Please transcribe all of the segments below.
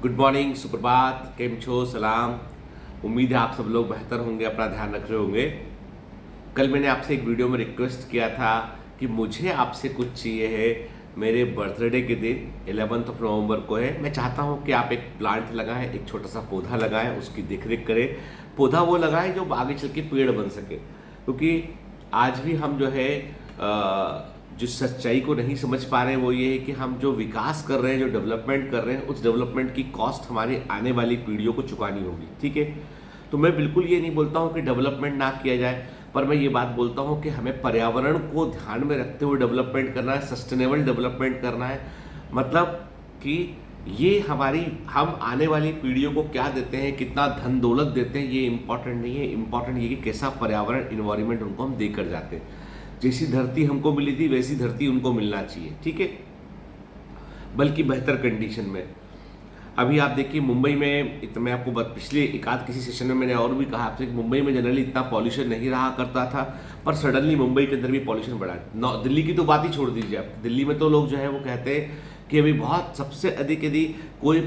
Good morning, सुप्रभात, केम छो, सलाम। उम्मीद है आप सब लोग बेहतर होंगे, अपना ध्यान रख रहे होंगे। कल मैंने आपसे एक वीडियो में रिक्वेस्ट किया था कि मुझे आपसे कुछ चाहिए है। मेरे बर्थडे के दिन 11 नवंबर को है। मैं चाहता हूं कि आप एक प्लांट लगाएं, एक छोटा सा पौधा लगाएं, उसकी देखरेख करें। पौधा वो लगाएं जो आगे चल के पेड़ बन सके, क्योंकि आज भी हम जो है जो सच्चाई को नहीं समझ पा रहे हैं वो ये है कि हम जो विकास कर रहे हैं, जो डेवलपमेंट कर रहे हैं, उस डेवलपमेंट की कॉस्ट हमारी आने वाली पीढ़ियों को चुकानी होगी। ठीक है, तो मैं बिल्कुल ये नहीं बोलता हूँ कि डेवलपमेंट ना किया जाए, पर मैं ये बात बोलता हूँ कि हमें पर्यावरण को ध्यान में रखते हुए डेवलपमेंट करना है, सस्टेनेबल डेवलपमेंट करना है। मतलब कि ये हमारी हम आने वाली पीढ़ियों को क्या देते हैं, कितना धन दौलत देते हैं, ये इंपॉर्टेंट नहीं है। इंपॉर्टेंट ये कि कैसा पर्यावरण इन्वायरमेंट उनको हम देकर जाते हैं। जैसी धरती हमको मिली थी वैसी धरती उनको मिलना चाहिए, ठीक है, बल्कि बेहतर कंडीशन में। अभी आप देखिए मुंबई में, मैं आपको पिछले एकाध किसी सेशन में मैंने और भी कहा आपसे कि मुंबई में जनरली इतना पॉल्यूशन नहीं रहा करता था, पर सडनली मुंबई के अंदर भी पॉल्यूशन बढ़ा है। दिल्ली की तो बात ही छोड़ दीजिए आप। दिल्ली में तो लोग जो है वो कहते हैं कि अभी बहुत सबसे अधिक यदि कोई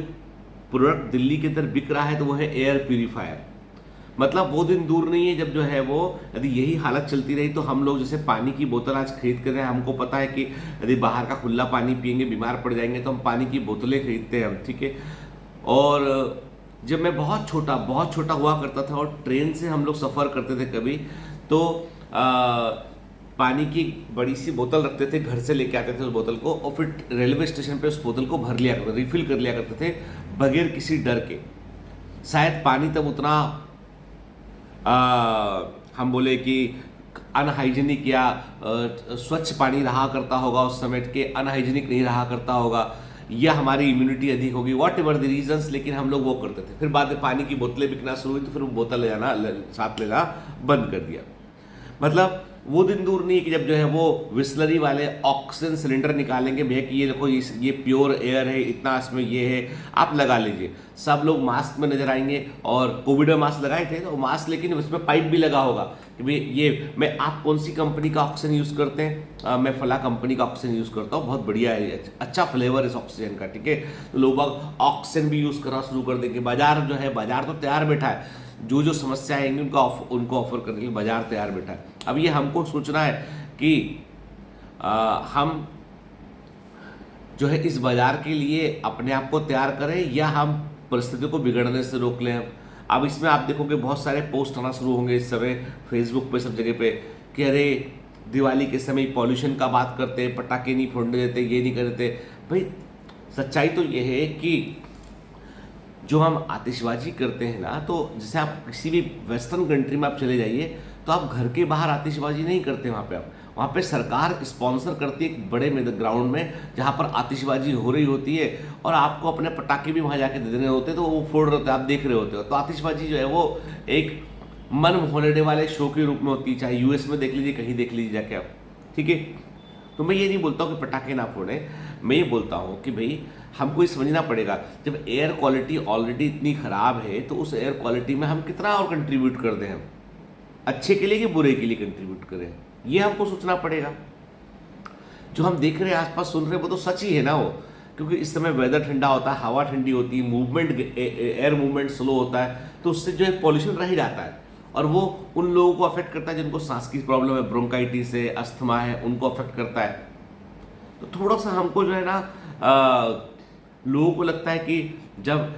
प्रोडक्ट दिल्ली के अंदर बिक रहा है तो वो है एयर प्यूरीफायर। मतलब वो दिन दूर नहीं है जब जो है वो, यदि यही हालत चलती रही तो हम लोग जैसे पानी की बोतल आज खरीद कर रहे हैं, हमको पता है कि यदि बाहर का खुला पानी पियेंगे बीमार पड़ जाएंगे, तो हम पानी की बोतलें खरीदते हैं हम, ठीक है। और जब मैं बहुत छोटा हुआ करता था और ट्रेन से हम लोग सफ़र करते थे कभी, तो पानी की बड़ी सी बोतल रखते थे, घर से लेके आते थे उस बोतल को, और फिर रेलवे स्टेशन पे उस बोतल को भर लिया करते, रिफिल कर लिया करते थे बगैर किसी डर के। शायद पानी तब उतना हम बोले कि अनहाइजीनिक या स्वच्छ पानी रहा करता होगा उस समय के, अनहाइजीनिक नहीं रहा करता होगा, या हमारी इम्यूनिटी अधिक होगी, वॉट एवर द रीजन्स, लेकिन हम लोग वो करते थे। फिर बाद में पानी की बोतलें बिकना शुरू हुई तो फिर वो बोतल ले जाना, साथ लेना बंद कर दिया। मतलब वो दिन दूर नहीं कि जब जो है वो विस्लरी वाले ऑक्सीजन सिलेंडर निकालेंगे, भैया कि ये देखो ये प्योर एयर है, इतना इसमें ये है, आप लगा लीजिए। सब लोग मास्क में नजर आएंगे, और कोविड में मास्क लगाए थे तो मास्क, लेकिन उसमें पाइप भी लगा होगा कि भाई ये मैं, आप कौन सी कंपनी का ऑक्सीजन यूज़ करते हैं? मैं फला कंपनी का ऑक्सीजन यूज़ करता हूँ, बहुत बढ़िया है, अच्छा फ्लेवर इस ऑक्सीजन का, ठीक है। तो लोग ऑक्सीजन भी यूज़ करना शुरू कर देंगे। बाजार जो है, बाजार तो तैयार बैठा है, जो समस्या आएंगी उनको ऑफर करने के लिए बाजार तैयार बैठा है। अब ये हमको सोचना है कि हम जो है इस बाजार के लिए अपने आप को तैयार करें, या हम परिस्थितियों को बिगड़ने से रोक लें। अब इसमें आप देखोगे बहुत सारे पोस्ट आना शुरू होंगे इस समय फेसबुक पे, सब जगह पे, कि अरे दिवाली के समय पॉल्यूशन का बात करते हैं, पटाखे नहीं फोड़ने देते, ये नहीं करते। भाई सच्चाई तो ये है कि जो हम आतिशबाजी करते हैं ना, तो जैसे आप किसी भी वेस्टर्न कंट्री में आप चले जाइए तो आप घर के बाहर आतिशबाजी नहीं करते। वहाँ पे सरकार स्पॉन्सर करती है एक बड़े ग्राउंड में, जहाँ पर आतिशबाजी हो रही होती है, और आपको अपने पटाखे भी वहाँ जाके दे देने होते हैं, तो वो फोड़ रहे होते हैं, आप देख रहे होते हो। तो आतिशबाजी जो है वो एक मन मोहने वाले शो के रूप में होती है, चाहे यूएस में देख लीजिए, कहीं देख लीजिए जाके आप, ठीक है। तो मैं ये नहीं बोलता हूँ कि पटाखे ना फोड़े, मैं ये बोलता हूँ कि भाई हमको ये समझना पड़ेगा, जब एयर क्वालिटी ऑलरेडी इतनी ख़राब है तो उस एयर क्वालिटी में हम कितना और कंट्रीब्यूट कर दें, हम अच्छे के लिए कि बुरे के लिए कंट्रीब्यूट करें, ये हमको सोचना पड़ेगा। जो हम देख रहे हैं आसपास, सुन रहे हैं, वो तो सच ही है ना वो, क्योंकि इस समय वेदर ठंडा होता है, हवा ठंडी होती है, मूवमेंट, एयर मूवमेंट स्लो होता है, तो उससे जो है पॉल्यूशन रह जाता है, और वो उन लोगों को अफेक्ट करता है जिनको सांस की प्रॉब्लम है, ब्रोंकाइटिस है, अस्थमा है, उनको अफेक्ट करता है। तो थोड़ा सा हमको जो है ना, लोगों को लगता है कि जब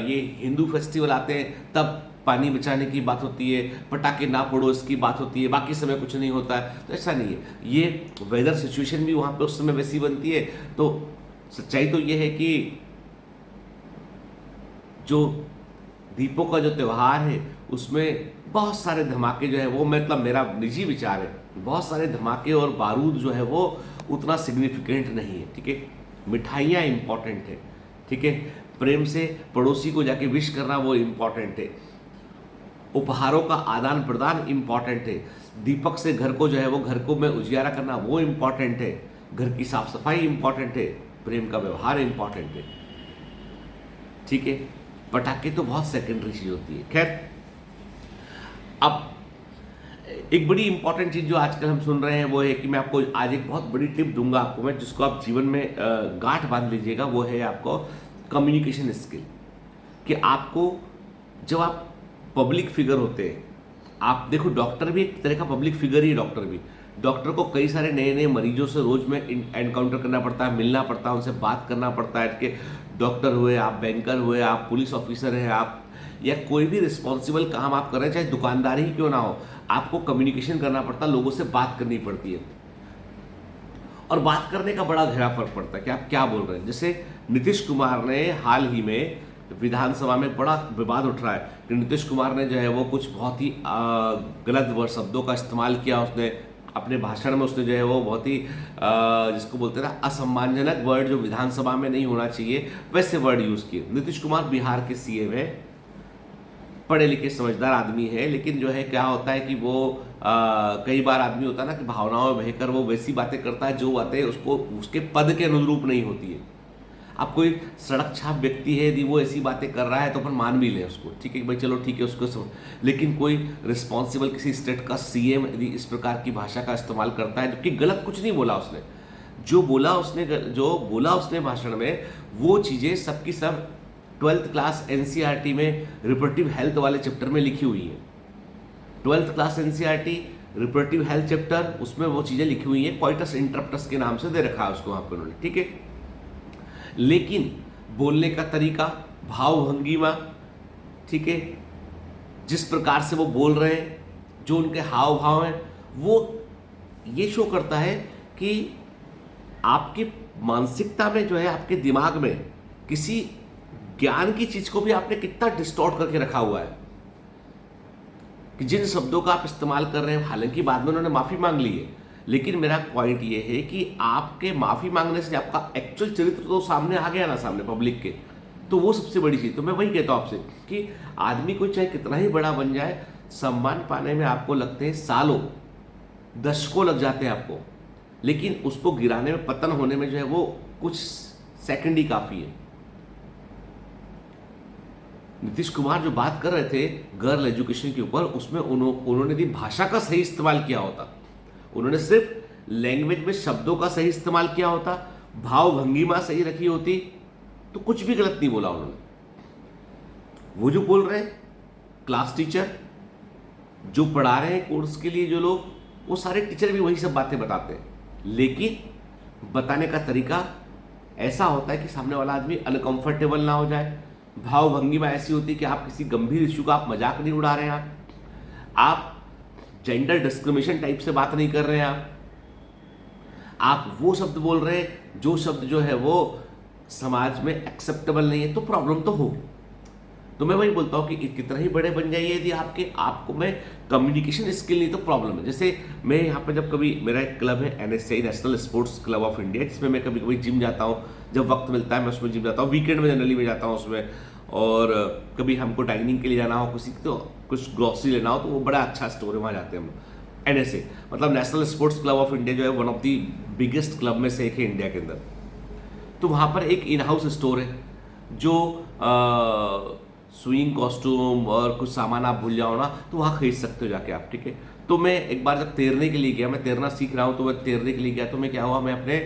ये हिंदू फेस्टिवल आते हैं तब पानी बचाने की बात होती है, पटाखे ना फोड़ो इसकी बात होती है, बाकी समय कुछ नहीं होता है। तो ऐसा नहीं है, ये वेदर सिचुएशन भी वहाँ पे उस समय वैसी बनती है। तो सच्चाई तो ये है कि जो दीपों का जो त्यौहार है उसमें बहुत सारे धमाके जो है वो, मतलब मेरा निजी विचार है, बहुत सारे धमाके और बारूद जो है वो उतना सिग्निफिकेंट नहीं है, ठीक है। मिठाइयाँ इंपॉर्टेंट है, ठीक है, प्रेम से पड़ोसी को जाके विश करना वो इम्पॉर्टेंट है, उपहारों का आदान प्रदान इम्पॉर्टेंट है, दीपक से घर को जो है वो, घर को में उजियारा करना वो इम्पॉर्टेंट है, घर की साफ सफाई इम्पॉर्टेंट है, प्रेम का व्यवहार इम्पॉर्टेंट है, ठीक है। पटाखे तो बहुत सेकेंडरी चीज होती है। खैर, अब एक बड़ी इंपॉर्टेंट चीज जो आजकल हम सुन रहे हैं वो है कि मैं आपको आज एक बहुत बड़ी टिप दूंगा आपको मैं, जिसको आप जीवन में गांठ बांध लीजिएगा, वो है आपको कम्युनिकेशन स्किल। कि आपको, जब आप पब्लिक फिगर होते हैं, आप देखो डॉक्टर भी एक तरह का पब्लिक फिगर ही है। डॉक्टर को कई सारे नए नए मरीजों से रोज में एनकाउंटर करना पड़ता है, मिलना पड़ता है, उनसे बात करना पड़ता है कि डॉक्टर हुए, आप बैंकर हुए, आप पुलिस ऑफिसर हैं, आप या कोई भी रिस्पॉन्सिबल काम आप कर रहे हैं, चाहे दुकानदारी ही क्यों ना हो, आपको कम्युनिकेशन करना पड़ता है, लोगों से बात करनी पड़ती है। और बात करने का बड़ा गहरा फर्क पड़ता है कि आप क्या बोल रहे हैं। जैसे नीतीश कुमार ने हाल ही में विधानसभा में बड़ा विवाद उठ रहा है कि नीतीश कुमार ने जो है वो कुछ बहुत ही गलत वर्ड शब्दों का इस्तेमाल किया। उसने अपने भाषण में उसने जो है वो बहुत ही जिसको बोलते हैं ना असम्मानजनक वर्ड, जो विधानसभा में नहीं होना चाहिए, वैसे वर्ड यूज़ किए। नीतीश कुमार बिहार के सीएम है, पढ़े लिखे समझदार आदमी है, लेकिन जो है क्या होता है कि वो कई बार आदमी होता है ना कि भावनाओं में बहकर वो वैसी बातें करता है जो बातें उसको उसके पद के अनुरूप नहीं होती है। अब कोई सड़क छाप व्यक्ति है, यदि वो ऐसी बातें कर रहा है तो अपन मान भी लें उसको, ठीक है भाई, चलो ठीक है उसको समझ। लेकिन कोई रिस्पॉन्सिबल किसी स्टेट का सीएम यदि इस प्रकार की भाषा का इस्तेमाल करता है, जबकि गलत कुछ नहीं बोला उसने, जो बोला उसने भाषण में, वो चीज़ें सबकी सब 12th क्लास एनसीईआरटी में रिप्रोडक्टिव हेल्थ वाले चैप्टर में लिखी हुई है। 12th class NCERT reproductive health chapter, उसमें वो चीज़ें लिखी हुई हैं, कॉइटस इंटरप्टस के नाम से दे रखा है उसको वहाँ पर उन्होंने, ठीक है। लेकिन बोलने का तरीका, भाव भंगिमा, ठीक है, जिस प्रकार से वो बोल रहे हैं, जो उनके हाव भाव हैं, वो ये शो करता है कि आपकी मानसिकता में जो है, आपके दिमाग में किसी ज्ञान की चीज को भी आपने कितना डिस्टॉर्ट करके रखा हुआ है कि जिन शब्दों का आप इस्तेमाल कर रहे हैं, हालांकि बाद में उन्होंने माफी मांग ली है, लेकिन मेरा पॉइंट ये है कि आपके माफी मांगने से आपका एक्चुअल चरित्र तो सामने आ गया ना, सामने पब्लिक के, तो वो सबसे बड़ी चीज। तो मैं वही कहता हूं आपसे कि आदमी को चाहे कितना ही बड़ा बन जाए, सम्मान पाने में आपको लगते हैं सालों, दशकों लग जाते हैं आपको, लेकिन उसको गिराने में, पतन होने में जो है वो कुछ सेकंड ही काफी है। नीतीश कुमार जो बात कर रहे थे गर्ल एजुकेशन के ऊपर, उसमें उन्होंने यदि भाषा का सही इस्तेमाल किया होता, उन्होंने सिर्फ लैंग्वेज में शब्दों का सही इस्तेमाल किया होता, भाव भंगिमा सही रखी होती, तो कुछ भी गलत नहीं बोला उन्होंने। वो जो बोल रहे हैं क्लास टीचर, जो पढ़ा रहे हैं कोर्स के लिए जो लोग, वो सारे टीचर भी वही सब बातें बताते हैं, लेकिन बताने का तरीका ऐसा होता है कि सामने वाला आदमी अनकंफर्टेबल ना हो जाए। भाव भंगिमा ऐसी होती है कि आप किसी गंभीर इश्यू का आप मजाक नहीं उड़ा रहे हैं, आप जेंडर डिस्क्रिमिनेशन टाइप से बात नहीं कर रहे हैं, आप वो शब्द बोल रहे हैं जो शब्द जो है वो समाज में एक्सेप्टेबल नहीं है, तो प्रॉब्लम तो होगी। तो मैं वही बोलता हूँ कि कितना ही बड़े बन जाइए, यदि आपको में कम्युनिकेशन स्किल नहीं तो प्रॉब्लम है। जैसे मैं यहाँ पे जब कभी, मेरा एक क्लब है NSCI, national sports club of India, जिसमें मैं कभी कभी जिम जाता हूँ, जब वक्त मिलता है मैं उसमें जिम जाता हूँ, वीकेंड में जनरली मैं जाता हूँ उसमें। और कभी हमको डाइनिंग के लिए जाना हो, किसी तो कुछ ग्रॉसरी लेना हो, तो वो बड़ा अच्छा स्टोर है, वहाँ जाते हैं हम। एनएसए मतलब national sports club of India जो है one of the biggest club में से एक है इंडिया के अंदर। तो वहाँ पर एक इन हाउस स्टोर है, जो स्विंग कॉस्ट्यूम और कुछ सामान आप भूल जाओ ना, तो वहाँ खरीद सकते हो जाके आप, ठीक है। तो मैं एक बार जब तैरने के लिए गया, मैं तैरना सीख रहा हूँ, तो मैं तैरने के लिए गया, तो मैं क्या हुआ, मैं अपने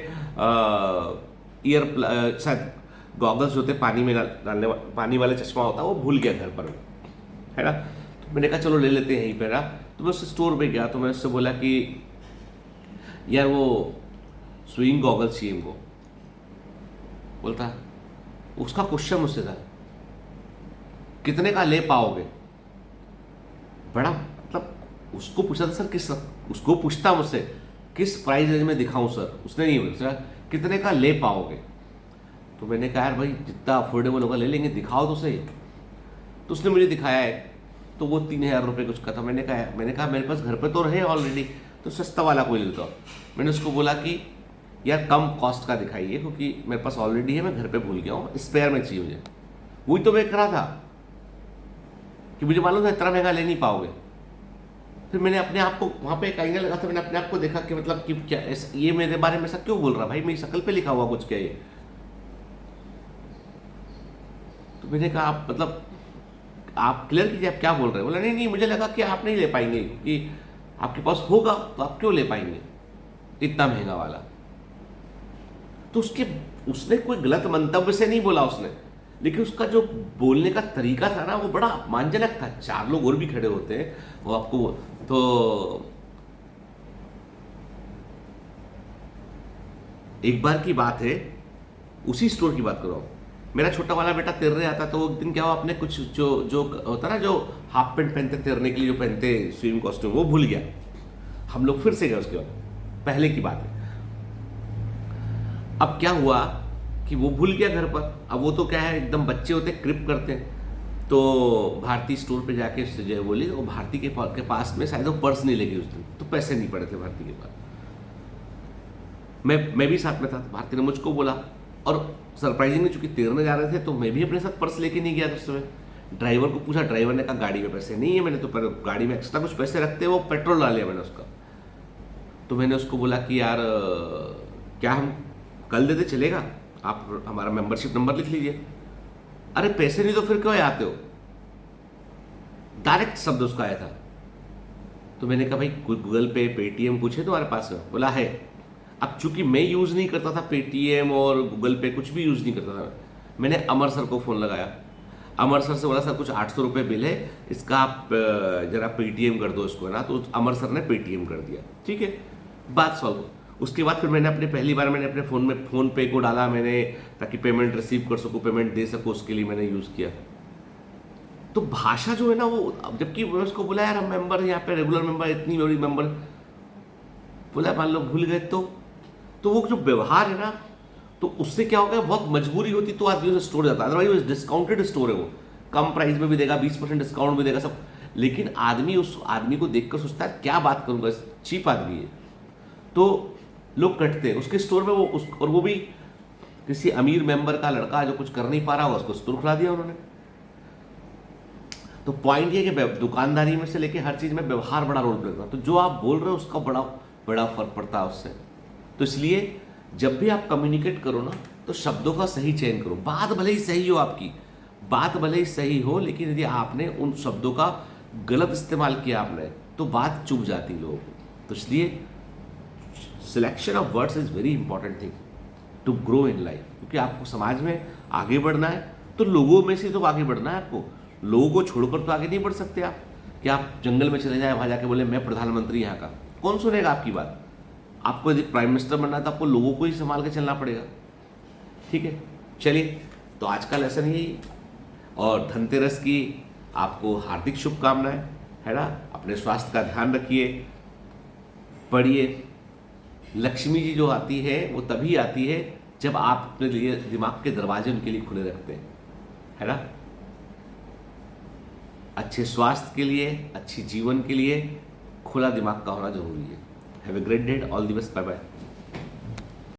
शायद गॉगल्स होते पानी में डालने पानी वाला चश्मा होता है, वो भूल गया घर पर, है ना। तो मैंने कहा चलो ले लेते हैं यहीं पर ना। तो मैं उस स्टोर पे गया, तो मैं उससे बोला कि यार वो स्विंग गॉगल्स चाहिए हमको। बोलता, उसका क्वेश्चन मुझसे था कितने का ले पाओगे। बड़ा मतलब उसको पूछा था सर, उसको पूछता मुझसे किस प्राइस रेंज में दिखाऊं सर, उसने नहीं बोला कितने का ले पाओगे। तो मैंने कहा यार भाई जितना अफोर्डेबल होगा ले लेंगे, दिखाओ तो सही। तो उसने मुझे दिखाया है, तो वो 3000 रुपये कुछ का था। मैंने कहा मेरे पास घर पे तो रहे ऑलरेडी, तो सस्ता वाला कोई लेता। मैंने उसको बोला कि यार कम कॉस्ट का दिखाइए, क्योंकि मेरे पास ऑलरेडी है, मैं घर पे भूल गया हूँ, स्पेयर में चाहिए मुझे। वही तो मैं कह रहा था कि मुझे मालूम था इतना महंगा ले नहीं पाओगे। फिर मैंने अपने आप को वहाँ पे एक आईना लगा था, मैंने अपने आप को देखा कि मतलब कि क्या ये मेरे बारे में ऐसा क्यों बोल रहा भाई, मेरी शक्ल पे लिखा हुआ कुछ क्या ये। तो मैंने कहा आप मतलब आप क्लियर कीजिए आप क्या बोल रहे हैं। बोला नहीं मुझे लगा कि आप नहीं ले पाएंगे, क्योंकि आपके पास होगा तो आप क्यों ले पाएंगे इतना महंगा वाला। तो उसने कोई गलत मंतव्य से नहीं बोला उसने, लेकिन उसका जो बोलने का तरीका था ना वो बड़ा अपमानजनक था। 4 लोग और भी खड़े होते हैं वो आपको, तो एक बार की बात है, उसी स्टोर की बात कर रहा हूँ। मेरा छोटा वाला बेटा तैरने आता, तो एक दिन क्या हुआ, अपने कुछ जो जो होता ना, जो हाफ पैंट पहनते तैरने के लिए, जो पहनते स्विमिंग कॉस्ट्यूम, वो भूल गया। हम लोग फिर से गए उसके बाद, पहले की बात है। अब क्या हुआ कि वो भूल गया घर पर। अब वो तो क्या है, एकदम बच्चे होते, क्रिप करते हैं। तो भारती स्टोर पे जाके उससे जो है बोली, वो भारती के पास में शायद वो पर्स नहीं लेगी उस दिन, तो पैसे नहीं पड़े थे भारती के पास। मैं भी साथ में था। भारती ने मुझको बोला, और सरप्राइजिंगली चूंकि तैरने जा रहे थे तो मैं भी अपने साथ पर्स लेके नहीं गया था उस समय। ड्राइवर को पूछा, ड्राइवर ने कहा गाड़ी में पैसे नहीं है। मैंने तो पर गाड़ी में एक्स्ट्रा कुछ पैसे रखते, वो पेट्रोल डाल लिया मैंने उसका। तो मैंने उसको बोला कि यार क्या हम कल देते चलेगा, आप हमारा मेंबरशिप नंबर लिख लीजिए। अरे पैसे नहीं तो फिर क्यों आते हो, डायरेक्ट शब्द उसका आया था। तो मैंने कहा भाई गूगल पे पेटीएम कुछ है तुम्हारे पास में? बोला है। अब चूंकि मैं यूज नहीं करता था पेटीएम और गूगल पे, कुछ भी यूज नहीं करता था, मैंने अमर सर को फोन लगाया। अमर सर से बोला सर कुछ 800 रुपये बिल है, इसका आप जरा पेटीएम कर दो इसको, है ना। तो अमर सर ने पेटीएम कर दिया, ठीक है, बात सॉल्व। उसके बाद फिर मैंने पहली बार मैंने अपने फ़ोन में फ़ोन पे को डाला मैंने, ताकि पेमेंट रिसीव कर सकूँ, पेमेंट दे सकूँ, उसके लिए मैंने यूज़ किया। तो भाषा जो है ना वो, अब जबकि मैं उसको बोला यार हम मेंबर यहाँ पे रेगुलर मेंबर, इतनी बड़ी मेंबर, बोला मान लो भूल गए तो वो जो व्यवहार है ना, तो उससे क्या होगा, बहुत मजबूरी होती तो आदमी उसे स्टोर जाता, अदरवाइज डिस्काउंटेड स्टोर है वो, कम प्राइस में भी देगा, 20% डिस्काउंट भी देगा सब। लेकिन आदमी उस आदमी को देखकर सोचता है क्या बात करूंगा, चीप आदमी है, तो लोग कटते हैं उसके स्टोर में। और वो भी किसी अमीर मेंबर का लड़का जो कुछ कर नहीं पा रहा होगा, उसको स्टोर खुला दिया उन्होंने। तो पॉइंट ये कि दुकानदारी में से लेके हर चीज में व्यवहार बड़ा रोल प्ले करता है। तो जो आप बोल रहे हो उसका बड़ा बड़ा फर्क पड़ता है उससे। तो इसलिए जब भी आप कम्युनिकेट करो ना, तो शब्दों का सही चयन करो। बात भले ही सही हो, आपकी बात भले ही सही हो, लेकिन यदि आपने उन शब्दों का गलत इस्तेमाल किया आपने, तो बात चुभ जाती लोगों को। तो इसलिए selection of words is very important thing to grow in life. क्योंकि आपको समाज में आगे बढ़ना है, तो लोगों में से तो आगे बढ़ना है आपको। लोगों को छोड़कर तो आगे नहीं बढ़ सकते आप, कि आप जंगल में चले जाए, वहां जाके बोले मैं प्रधानमंत्री यहाँ का, कौन सुनेगा आपकी बात। आपको यदि प्राइम मिनिस्टर बनना है तो आपको लोगों को ही संभाल के चलना पड़ेगा, ठीक है। चलिए, तो आज का लेसन यही, और धनतेरस की आपको हार्दिक शुभकामनाएं, है ना। अपने स्वास्थ्य का ध्यान रखिए, पढ़िए। लक्ष्मी जी जो आती है वो तभी आती है जब आप अपने लिए दिमाग के दरवाजे उनके लिए खुले रखते हैं, है ना। अच्छे स्वास्थ्य के लिए, अच्छी जीवन के लिए खुला दिमाग का होना जरूरी है। Have a great day, all the best, bye bye.